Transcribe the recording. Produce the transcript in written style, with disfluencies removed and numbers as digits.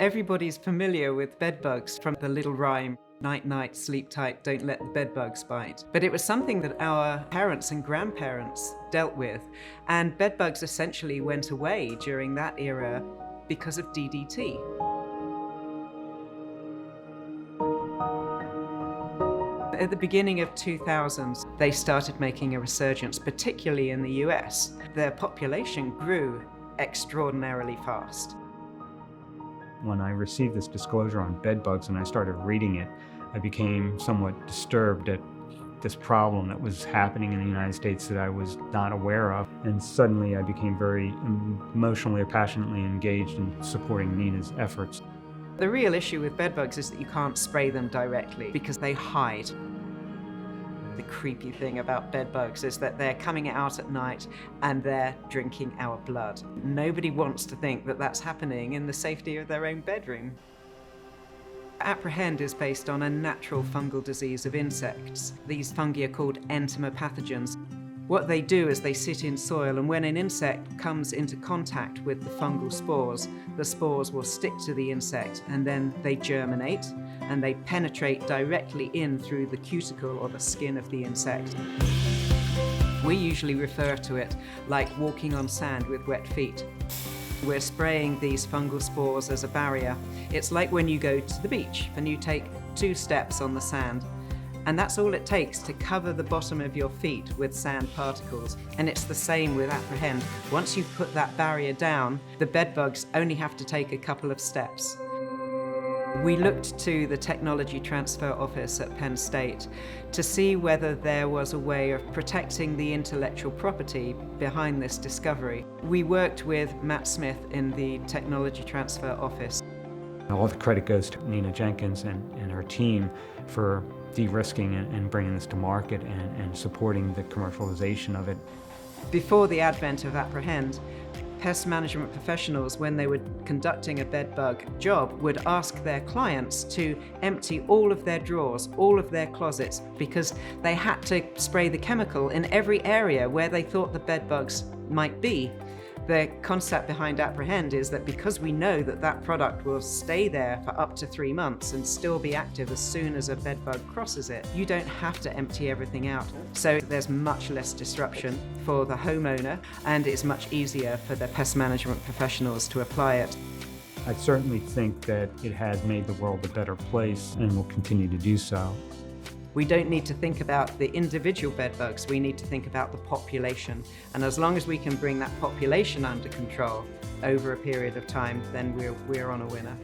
Everybody's familiar with bed bugs from the little rhyme, "Night, night, sleep tight, don't let the bed bugs bite." But it was something that our parents and grandparents dealt with, and bed bugs essentially went away during that era because of DDT. At the beginning of 2000s, they started making a resurgence, particularly in the US. Their population grew extraordinarily fast. When I received this disclosure on bed bugs and I started reading it, I became somewhat disturbed at this problem that was happening in the United States that I was not aware of. And suddenly I became very emotionally or passionately engaged in supporting Nina's efforts. The real issue with bed bugs is that you can't spray them directly because they hide. The creepy thing about bed bugs is that they're coming out at night and they're drinking our blood. Nobody wants to think that that's happening in the safety of their own bedroom. Aprehend is based on a natural fungal disease of insects. These fungi are called entomopathogens. What they do is they sit in soil, and when an insect comes into contact with the fungal spores will stick to the insect, and then they germinate and they penetrate directly in through the cuticle or the skin of the insect. We usually refer to it like walking on sand with wet feet. We're spraying these fungal spores as a barrier. It's like when you go to the beach and you take 2 steps on the sand, and that's all it takes to cover the bottom of your feet with sand particles. And it's the same with Aprehend. Once you've put that barrier down, the bed bugs only have to take a couple of steps. We looked to the Technology Transfer Office at Penn State to see whether there was a way of protecting the intellectual property behind this discovery. We worked with Matt Smith in the Technology Transfer Office. All the credit goes to Nina Jenkins and her team for de-risking and bringing this to market and supporting the commercialization of it. Before the advent of Aprehend, pest management professionals, when they were conducting a bed bug job, would ask their clients to empty all of their drawers, all of their closets, because they had to spray the chemical in every area where they thought the bed bugs might be. The concept behind Aprehend is that because we know that that product will stay there for up to 3 months and still be active as soon as a bed bug crosses it, you don't have to empty everything out. So there's much less disruption for the homeowner, and it's much easier for the pest management professionals to apply it. I certainly think that it has made the world a better place and will continue to do so. We don't need to think about the individual bed bugs, we need to think about the population. And as long as we can bring that population under control over a period of time, then we're on a winner.